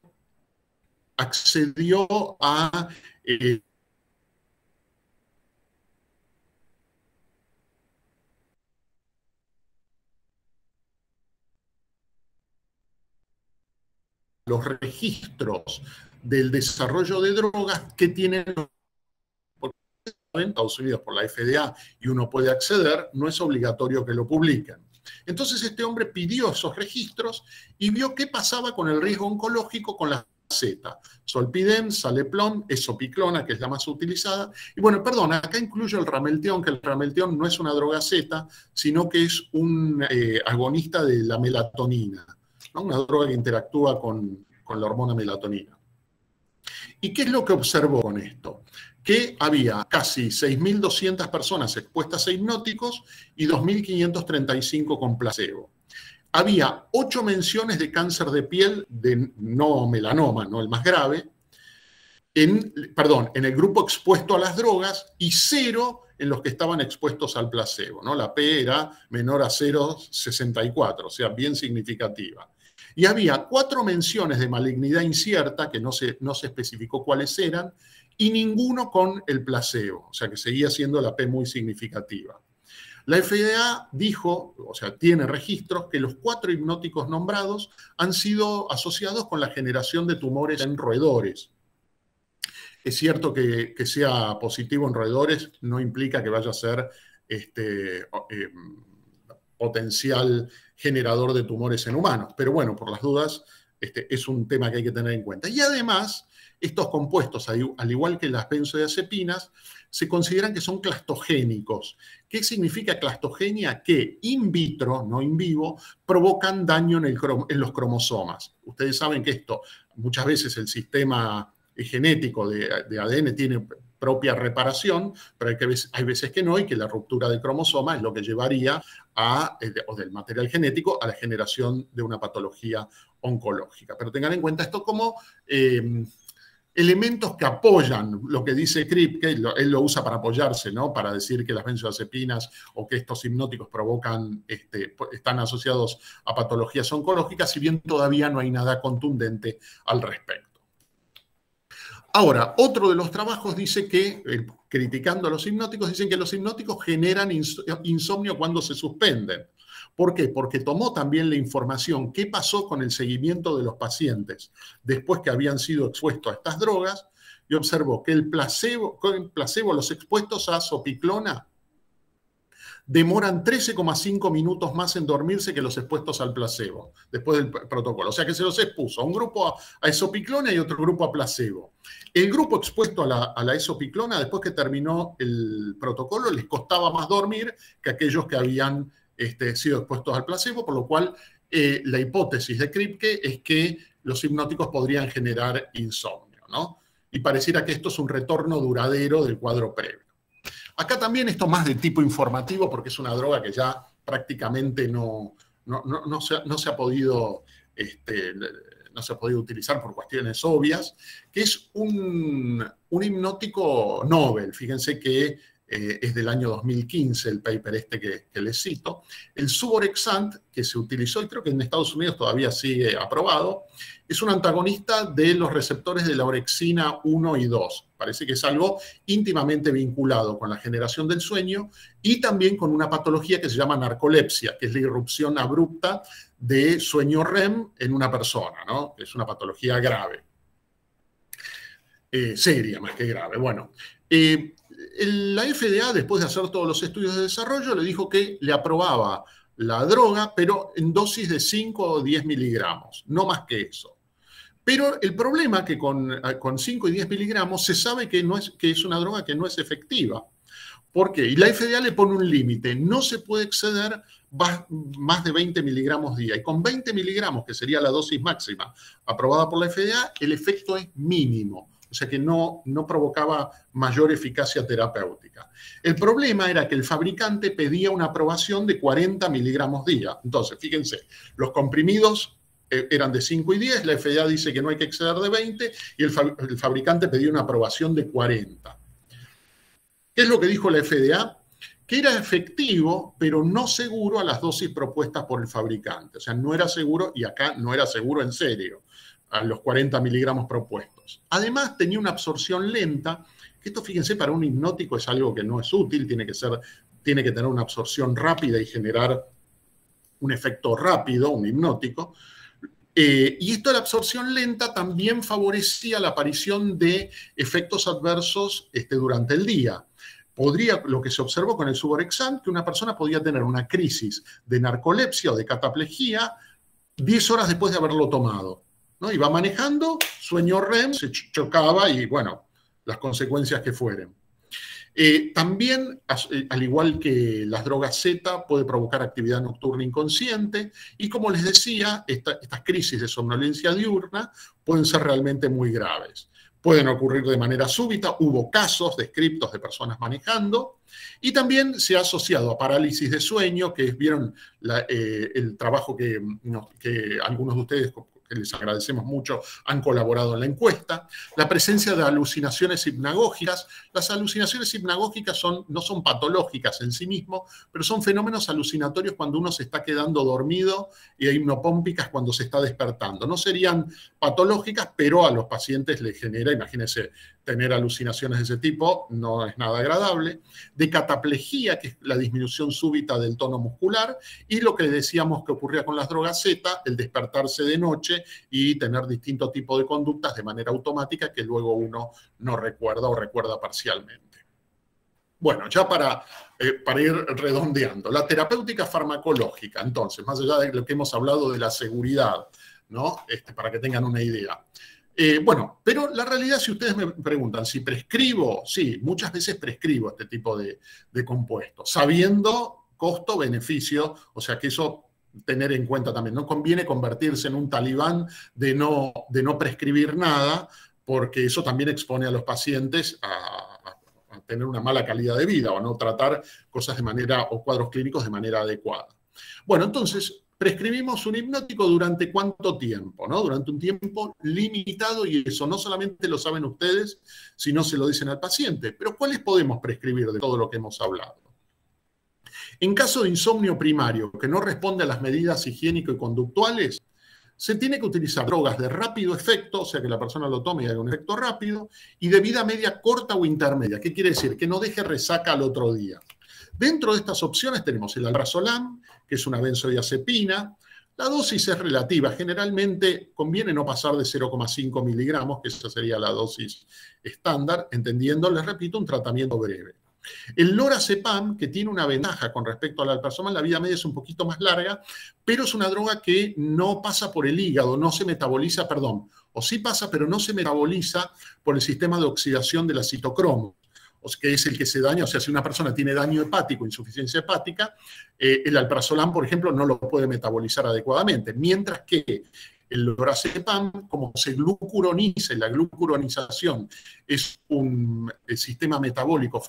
accedió a los registros del desarrollo de drogas que tienen en Estados Unidos por la FDA y uno puede acceder, no es obligatorio que lo publiquen. Entonces este hombre pidió esos registros y vio qué pasaba con el riesgo oncológico con la Z, Zolpidem, Saleplon, Esopiclona, que es la más utilizada. Y bueno, perdón, acá incluyo el Ramelteón, que el Ramelteón no es una droga Z, sino que es un agonista de la melatonina, ¿no? Una droga que interactúa con la hormona melatonina. ¿Y qué es lo que observó con esto? Que había casi 6.200 personas expuestas a hipnóticos y 2.535 con placebo. Había 8 menciones de cáncer de piel, de no melanoma, no el más grave, en el grupo expuesto a las drogas, y 0 en los que estaban expuestos al placebo, ¿no? La P era menor a 0,64, o sea, bien significativa. Y había 4 menciones de malignidad incierta, que no se especificó cuáles eran, y ninguno con el placebo, o sea que seguía siendo la P muy significativa. La FDA dijo, o sea, tiene registros, que los 4 hipnóticos nombrados han sido asociados con la generación de tumores en roedores. Es cierto que sea positivo en roedores no implica que vaya a ser potencial generador de tumores en humanos, pero bueno, por las dudas, es un tema que hay que tener en cuenta. Y además, estos compuestos, al igual que las benzodiazepinas, se consideran que son clastogénicos. ¿Qué significa clastogenia? Que in vitro, no in vivo, provocan daño en los cromosomas. Ustedes saben que esto, muchas veces el sistema genético de ADN tiene propia reparación, pero hay veces que no, y que la ruptura del cromosoma es lo que llevaría o del material genético a la generación de una patología oncológica. Pero tengan en cuenta esto como elementos que apoyan lo que dice Kripke, él lo usa para apoyarse, ¿no? Para decir que las benzodiazepinas o que estos hipnóticos están asociados a patologías oncológicas, si bien todavía no hay nada contundente al respecto. Ahora, otro de los trabajos dice que, criticando a los hipnóticos, dicen que los hipnóticos generan insomnio cuando se suspenden. ¿Por qué? Porque tomó también la información qué pasó con el seguimiento de los pacientes después que habían sido expuestos a estas drogas y observó que con el placebo los expuestos a Zopiclona demoran 13,5 minutos más en dormirse que los expuestos al placebo, después del protocolo. O sea que se los expuso a un grupo a esopiclona y otro grupo a placebo. El grupo expuesto a la esopiclona, después que terminó el protocolo, les costaba más dormir que aquellos que habían sido expuestos al placebo, por lo cual la hipótesis de Kripke es que los hipnóticos podrían generar insomnio, ¿no? Y pareciera que esto es un retorno duradero del cuadro previo. Acá también esto más de tipo informativo, porque es una droga que ya prácticamente no se ha podido utilizar por cuestiones obvias, que es un hipnótico Nobel. Fíjense que es del año 2015 el paper que les cito. El Suvorexant, que se utilizó, y creo que en Estados Unidos todavía sigue aprobado, es un antagonista de los receptores de la orexina 1 y 2. Parece que es algo íntimamente vinculado con la generación del sueño y también con una patología que se llama narcolepsia, que es la irrupción abrupta de sueño REM en una persona, ¿no? Es una patología grave. Seria más que grave. Bueno, la FDA, después de hacer todos los estudios de desarrollo, le dijo que le aprobaba la droga, pero en dosis de 5 o 10 miligramos, no más que eso. Pero el problema es que con 5 y 10 miligramos se sabe que es una droga que no es efectiva. ¿Por qué? Y la FDA le pone un límite, no se puede exceder más de 20 miligramos día. Y con 20 miligramos, que sería la dosis máxima aprobada por la FDA, el efecto es mínimo. O sea que no provocaba mayor eficacia terapéutica. El problema era que el fabricante pedía una aprobación de 40 miligramos día. Entonces, fíjense, los comprimidos eran de 5 y 10, la FDA dice que no hay que exceder de 20 y el fabricante pedía una aprobación de 40. ¿Qué es lo que dijo la FDA? Que era efectivo, pero no seguro a las dosis propuestas por el fabricante. O sea, no era seguro, y acá no era seguro en serio, a los 40 miligramos propuestos. Además, tenía una absorción lenta, que esto, fíjense, para un hipnótico es algo que no es útil, tiene que tener una absorción rápida y generar un efecto rápido, un hipnótico. Y esto de la absorción lenta también favorecía la aparición de efectos adversos durante el día. Lo que se observó con el Suvorexant, que una persona podía tener una crisis de narcolepsia o de cataplejía 10 horas después de haberlo tomado, ¿no? Iba manejando, sueño REM, se chocaba y, bueno, las consecuencias que fueren. También, al igual que las drogas Z, puede provocar actividad nocturna inconsciente y, como les decía, estas crisis de somnolencia diurna pueden ser realmente muy graves. Pueden ocurrir de manera súbita, hubo casos descriptos de personas manejando, y también se ha asociado a parálisis de sueño, que vieron el trabajo que algunos de ustedes, que les agradecemos mucho, han colaborado en la encuesta, la presencia de alucinaciones hipnagógicas. Las alucinaciones hipnagógicas no son patológicas en sí mismos, pero son fenómenos alucinatorios cuando uno se está quedando dormido, y hipnopómpicas cuando se está despertando. No serían patológicas, pero a los pacientes les genera, imagínense, tener alucinaciones de ese tipo no es nada agradable. De cataplejía, que es la disminución súbita del tono muscular, y lo que decíamos que ocurría con las drogas Z, el despertarse de noche y tener distintos tipos de conductas de manera automática que luego uno no recuerda o recuerda parcialmente. Bueno, ya para ir redondeando, la terapéutica farmacológica, entonces, más allá de lo que hemos hablado de la seguridad, ¿no? Para que tengan una idea. Bueno, pero la realidad, si ustedes me preguntan si prescribo, sí, muchas veces prescribo este tipo de compuestos, sabiendo costo-beneficio, o sea que eso tener en cuenta también. No conviene convertirse en un talibán de no prescribir nada, porque eso también expone a los pacientes a tener una mala calidad de vida o a no tratar cosas o cuadros clínicos de manera adecuada. Bueno, entonces, prescribimos un hipnótico durante ¿cuánto tiempo? ¿No? Durante un tiempo limitado, y eso no solamente lo saben ustedes, sino se lo dicen al paciente. Pero ¿cuáles podemos prescribir de todo lo que hemos hablado? En caso de insomnio primario que no responde a las medidas higiénico y conductuales, se tiene que utilizar drogas de rápido efecto, o sea que la persona lo tome y haga un efecto rápido, y de vida media corta o intermedia. ¿Qué quiere decir? Que no deje resaca al otro día. Dentro de estas opciones tenemos el alprazolam, que es una benzodiazepina. La dosis es relativa. Generalmente conviene no pasar de 0,5 miligramos, que esa sería la dosis estándar, entendiendo, les repito, un tratamiento breve. El lorazepam, que tiene una ventaja con respecto al alprazolam, la vida media es un poquito más larga, pero es una droga que no pasa por el hígado, no se metaboliza, perdón, o sí pasa, pero no se metaboliza por el sistema de oxidación de la citocromo, que es el que se daña. O sea, si una persona tiene daño hepático, insuficiencia hepática, el alprazolam, por ejemplo, no lo puede metabolizar adecuadamente, mientras que el lorazepam, como se glucuroniza, y la glucuronización es un sistema metabólico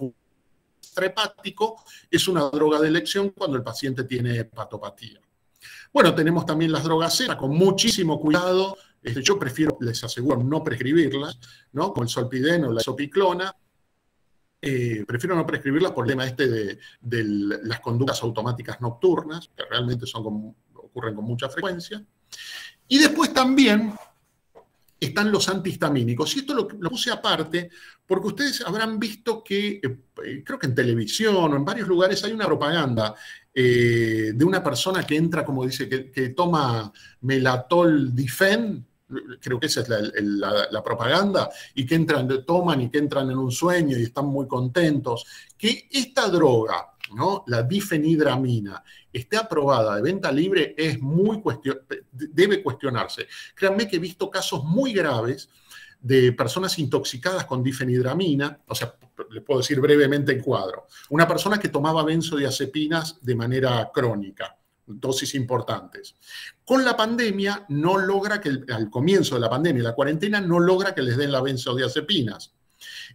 hepático, es una droga de elección cuando el paciente tiene hepatopatía. Bueno, tenemos también las drogas Z, con muchísimo cuidado. Yo prefiero, les aseguro, no prescribirlas, ¿no? Como el solpidem o la isopiclona. Prefiero no prescribirlas por el tema de las conductas automáticas nocturnas, que realmente ocurren con mucha frecuencia. Y después también están los antihistamínicos. Y esto lo puse aparte porque ustedes habrán visto que, creo que en televisión o en varios lugares hay una propaganda de una persona que entra, como dice, que toma Melatol Difen, creo que esa es la propaganda, y que toman y que entran en un sueño y están muy contentos. Que esta droga, ¿no?, la difenhidramina, esté aprobada de venta libre debe cuestionarse. Créanme que he visto casos muy graves de personas intoxicadas con difenhidramina. O sea, les puedo decir brevemente el cuadro. Una persona que tomaba benzodiazepinas de manera crónica, dosis importantes. Con la pandemia no logra al comienzo de la pandemia, la cuarentena, no logra que les den las benzodiazepinas.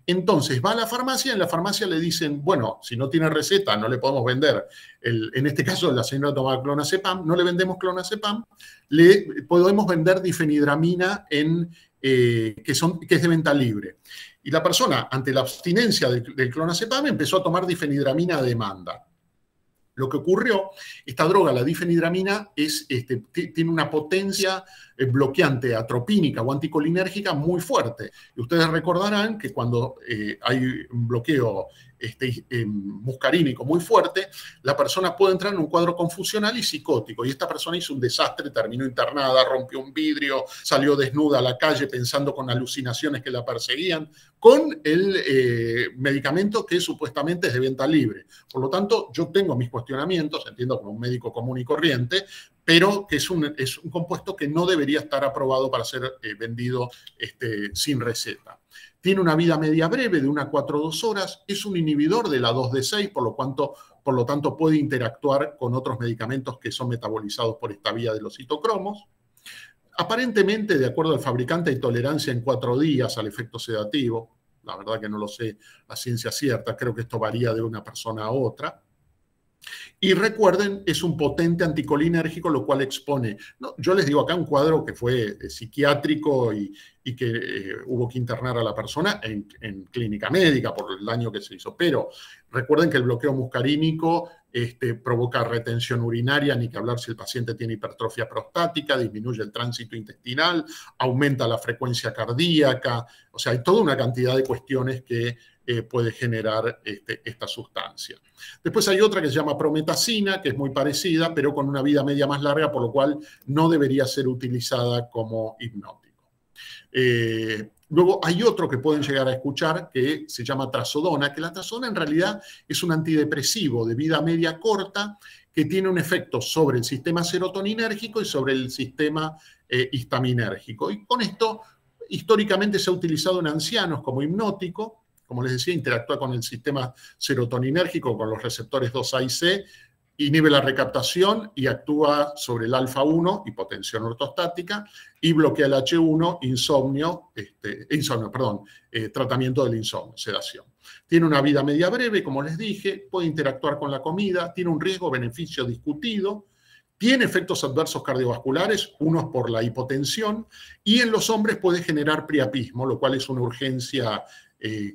Entonces va a la farmacia y en la farmacia le dicen, bueno, si no tiene receta no le podemos vender, en este caso la señora tomaba clonazepam, no le vendemos clonazepam, le podemos vender difenhidramina que es de venta libre. Y la persona, ante la abstinencia del clonazepam, empezó a tomar difenhidramina a demanda. Lo que ocurrió, esta droga, la difenhidramina, tiene una potencia bloqueante atropínica o anticolinérgica muy fuerte. Y ustedes recordarán que cuando hay un bloqueo muscarínico muy fuerte, la persona puede entrar en un cuadro confusional y psicótico. Y esta persona hizo un desastre, terminó internada, rompió un vidrio, salió desnuda a la calle pensando con alucinaciones que la perseguían, con el medicamento que supuestamente es de venta libre. Por lo tanto, yo tengo mis cuestionamientos, entiendo como un médico común y corriente, pero que es un compuesto que no debería estar aprobado para ser vendido sin receta. Tiene una vida media breve de 1 a 4 o 2 horas, es un inhibidor de la 2D6, por lo tanto puede interactuar con otros medicamentos que son metabolizados por esta vía de los citocromos. Aparentemente, de acuerdo al fabricante, hay tolerancia en 4 días al efecto sedativo. La verdad que no lo sé a ciencia cierta, creo que esto varía de una persona a otra. Y recuerden, es un potente anticolinérgico, lo cual expone, no, yo les digo acá un cuadro que fue psiquiátrico y que hubo que internar a la persona en clínica médica por el daño que se hizo. Pero recuerden que el bloqueo muscarínico provoca retención urinaria, ni que hablar si el paciente tiene hipertrofia prostática, disminuye el tránsito intestinal, aumenta la frecuencia cardíaca. O sea, hay toda una cantidad de cuestiones que puede generar esta sustancia. Después hay otra que se llama prometacina, que es muy parecida, pero con una vida media más larga, por lo cual no debería ser utilizada como hipnótico. Luego hay otro que pueden llegar a escuchar que se llama trazodona, que la trazodona en realidad es un antidepresivo de vida media corta que tiene un efecto sobre el sistema serotoninérgico y sobre el sistema histaminérgico. Y con esto históricamente se ha utilizado en ancianos como hipnótico. Como les decía, interactúa con el sistema serotoninérgico, con los receptores 2A y C, inhibe la recaptación y actúa sobre el alfa-1, hipotensión ortostática, y bloquea el H1, tratamiento del insomnio, sedación. Tiene una vida media breve, como les dije, puede interactuar con la comida, tiene un riesgo-beneficio discutido, tiene efectos adversos cardiovasculares, unos por la hipotensión, y en los hombres puede generar priapismo, lo cual es una urgencia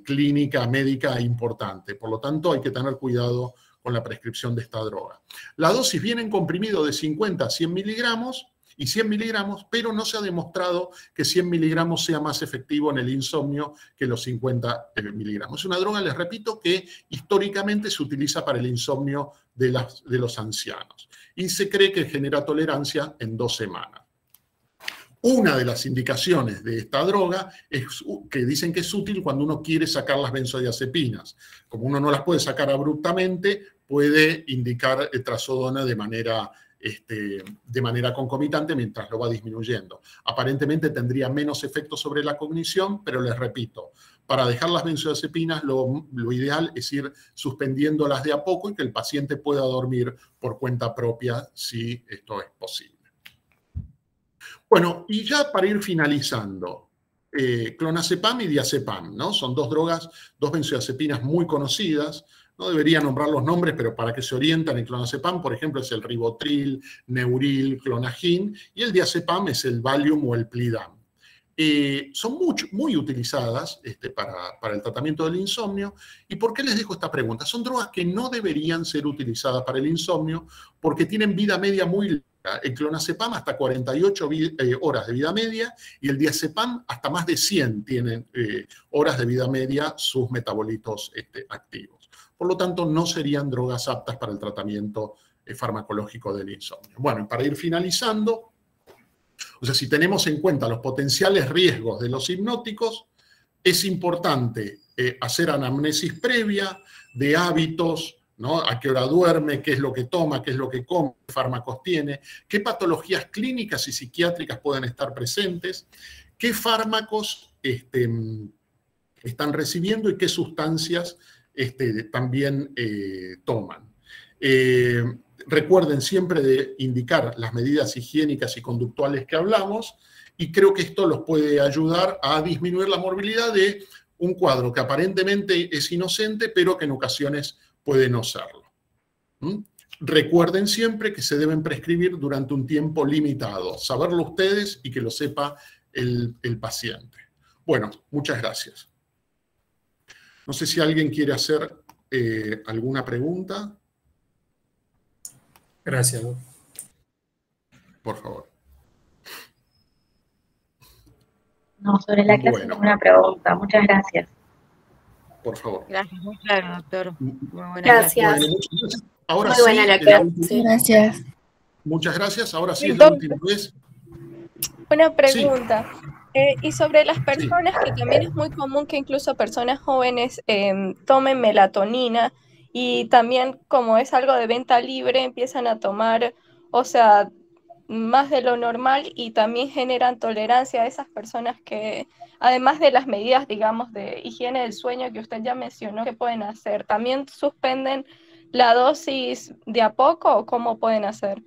clínica, médica importante. Por lo tanto, hay que tener cuidado con la prescripción de esta droga. La dosis viene en comprimido de 50 a 100 miligramos y 100 miligramos, pero no se ha demostrado que 100 miligramos sea más efectivo en el insomnio que los 50 miligramos. Es una droga, les repito, que históricamente se utiliza para el insomnio de los ancianos y se cree que genera tolerancia en 2 semanas. Una de las indicaciones de esta droga es que dicen que es útil cuando uno quiere sacar las benzodiazepinas. Como uno no las puede sacar abruptamente, puede indicar trazodona de manera concomitante mientras lo va disminuyendo. Aparentemente tendría menos efecto sobre la cognición, pero les repito, para dejar las benzodiazepinas lo ideal es ir suspendiéndolas de a poco y que el paciente pueda dormir por cuenta propia si esto es posible. Bueno, y ya para ir finalizando, clonazepam y diazepam, ¿no? Son 2 drogas, 2 benzodiazepinas muy conocidas. No debería nombrar los nombres, pero para que se orientan, el clonazepam, por ejemplo, es el ribotril, neuril, clonagin, y el diazepam es el Valium o el Plidam. Son muy utilizadas para el tratamiento del insomnio. ¿Y por qué les dejo esta pregunta? Son drogas que no deberían ser utilizadas para el insomnio porque tienen vida media muy larga. El clonazepam hasta 48 horas de vida media y el diazepam hasta más de 100 tienen horas de vida media sus metabolitos activos. Por lo tanto, no serían drogas aptas para el tratamiento farmacológico del insomnio. Bueno, para ir finalizando, O sea, si tenemos en cuenta los potenciales riesgos de los hipnóticos, es importante hacer anamnesis previa de hábitos, ¿no? A qué hora duerme, qué es lo que toma, qué es lo que come, qué fármacos tiene, qué patologías clínicas y psiquiátricas pueden estar presentes, qué fármacos están recibiendo y qué sustancias también toman. Recuerden siempre de indicar las medidas higiénicas y conductuales que hablamos, y creo que esto los puede ayudar a disminuir la morbilidad de un cuadro que aparentemente es inocente, pero que en ocasiones puede no serlo. Recuerden siempre que se deben prescribir durante un tiempo limitado. Saberlo ustedes y que lo sepa el paciente. Bueno, muchas gracias. No sé si alguien quiere hacer alguna pregunta. Gracias. Por favor. No, sobre la clase tengo una pregunta. Muchas gracias. Por favor. Gracias, muy claro, doctor. Muy buena Gracias. Bueno, muchas gracias. Ahora Muy sí, buena la clase. Sí. Gracias. Muchas gracias. Ahora sí es la última vez. Una pregunta. Y sobre las personas, que también es muy común que incluso personas jóvenes tomen melatonina, y también como es algo de venta libre, empiezan a tomar, o sea, más de lo normal, y también generan tolerancia a esas personas que, además de las medidas, digamos, de higiene del sueño que usted ya mencionó, ¿qué pueden hacer? ¿También suspenden la dosis de a poco o cómo pueden hacer?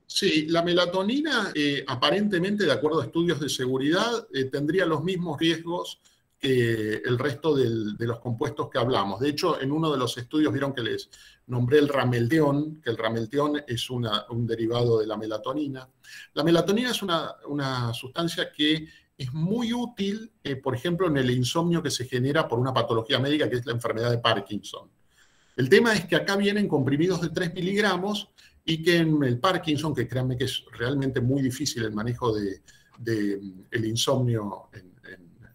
Sí, la melatonina, aparentemente, de acuerdo a estudios de seguridad, tendría los mismos riesgos que el resto de los compuestos que hablamos. De hecho, en uno de los estudios vieron que les nombré el ramelteón, que el ramelteón es un derivado de la melatonina. La melatonina es una sustancia que es muy útil, por ejemplo, en el insomnio que se genera por una patología médica, que es la enfermedad de Parkinson. El tema es que acá vienen comprimidos de 3 miligramos, y que en el Parkinson, que créanme que es realmente muy difícil el manejo el insomnio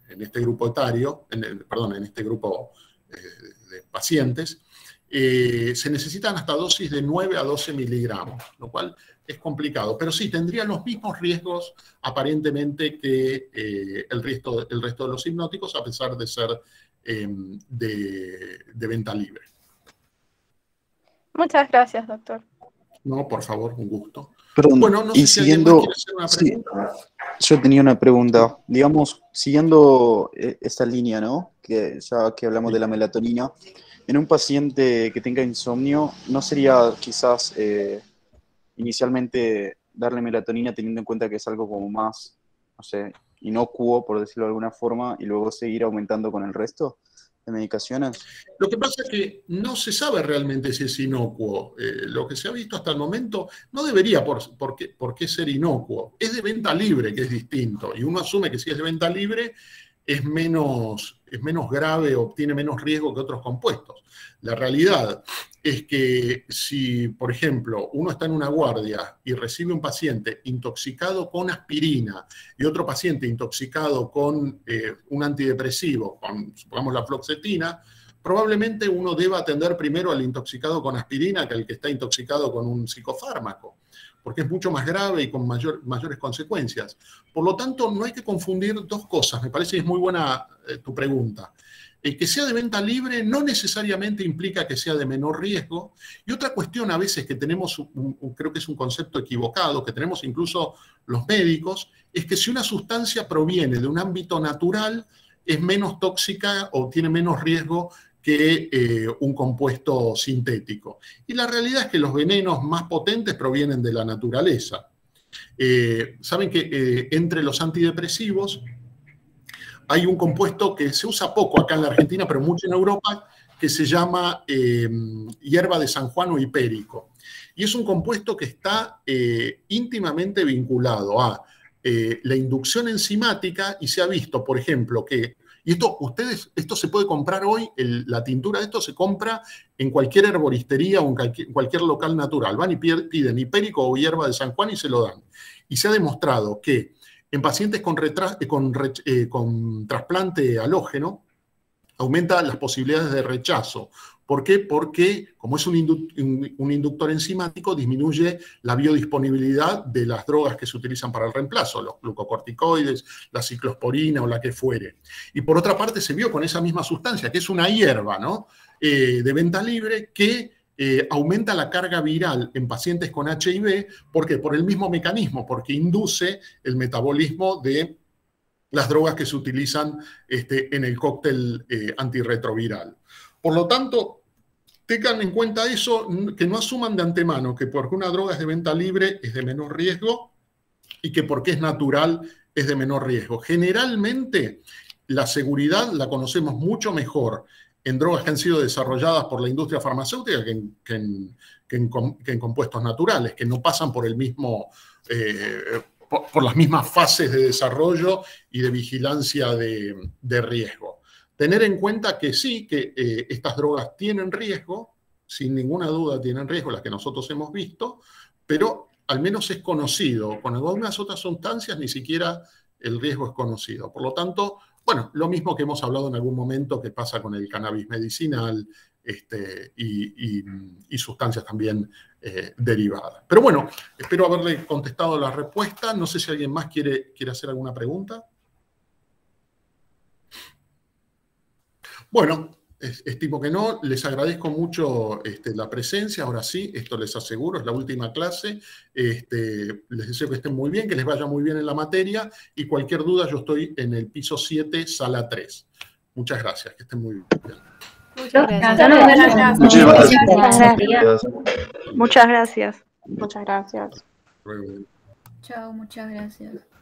en este grupo etario, en este grupo de pacientes, se necesitan hasta dosis de 9 a 12 miligramos, lo cual es complicado. Pero sí, tendría los mismos riesgos aparentemente que el resto de los hipnóticos, a pesar de ser de venta libre. Muchas gracias, doctor. No, por favor, un gusto. Perdón, bueno, no sé si alguien más quiere hacer una pregunta. Sí, yo tenía una pregunta. Digamos, siguiendo esta línea, ¿no? Que ya que hablamos de la melatonina, en un paciente que tenga insomnio, ¿no sería quizás inicialmente darle melatonina teniendo en cuenta que es algo como más, no sé, inocuo, por decirlo de alguna forma, y luego seguir aumentando con el resto de medicaciones? Lo que pasa es que no se sabe realmente si es inocuo. Lo que se ha visto hasta el momento no debería por qué ser inocuo. Es de venta libre, que es distinto, y uno asume que si es de venta libre es menos grave o tiene menos riesgo que otros compuestos. La realidad es que si, por ejemplo, uno está en una guardia y recibe un paciente intoxicado con aspirina y otro paciente intoxicado con un antidepresivo, supongamos la fluoxetina, probablemente uno deba atender primero al intoxicado con aspirina que al que está intoxicado con un psicofármaco, porque es mucho más grave y con mayores consecuencias. Por lo tanto, no hay que confundir dos cosas. Me parece que es muy buena tu pregunta. Que sea de venta libre no necesariamente implica que sea de menor riesgo. Y otra cuestión a veces que tenemos, creo que es un concepto equivocado, que tenemos incluso los médicos, es que si una sustancia proviene de un ámbito natural, es menos tóxica o tiene menos riesgo que un compuesto sintético. Y la realidad es que los venenos más potentes provienen de la naturaleza. Saben que entre los antidepresivos hay un compuesto que se usa poco acá en la Argentina, pero mucho en Europa, que se llama hierba de San Juan o hipérico. Y es un compuesto que está íntimamente vinculado a la inducción enzimática, y se ha visto, por ejemplo, que, y esto se puede comprar hoy, la tintura de esto se compra en cualquier herboristería o en cualquier local natural. Van y piden hipérico o hierba de San Juan y se lo dan. Y se ha demostrado que en pacientes con trasplante halógeno aumenta las posibilidades de rechazo ¿Por qué? Porque como es un inductor enzimático, disminuye la biodisponibilidad de las drogas que se utilizan para el reemplazo, los glucocorticoides, la ciclosporina o la que fuere. Y por otra parte se vio con esa misma sustancia, que es una hierba, ¿no? De venta libre, que aumenta la carga viral en pacientes con HIV. ¿Por qué? Por el mismo mecanismo, porque induce el metabolismo de las drogas que se utilizan en el cóctel antirretroviral. Por lo tanto, tengan en cuenta eso, que no asuman de antemano que porque una droga es de venta libre es de menor riesgo y que porque es natural es de menor riesgo. Generalmente, la seguridad la conocemos mucho mejor en drogas que han sido desarrolladas por la industria farmacéutica que en compuestos naturales, que no pasan por el mismo, por las mismas fases de desarrollo y de vigilancia de riesgo. Tener en cuenta que sí, que estas drogas tienen riesgo, sin ninguna duda tienen riesgo, las que nosotros hemos visto, pero al menos es conocido. Con algunas otras sustancias ni siquiera el riesgo es conocido. Por lo tanto, bueno, lo mismo que hemos hablado en algún momento que pasa con el cannabis medicinal y sustancias también derivadas. Pero bueno, espero haberle contestado la respuesta. No sé si alguien más quiere hacer alguna pregunta. Bueno, estimo que no. Les agradezco mucho la presencia. Ahora sí, esto les aseguro, es la última clase. Les deseo que estén muy bien, que les vaya muy bien en la materia. Y cualquier duda, yo estoy en el piso 7, sala 3. Muchas gracias, que estén muy bien. Muchas gracias. Muchas gracias. Muchas gracias. Luego. Chao, muchas gracias.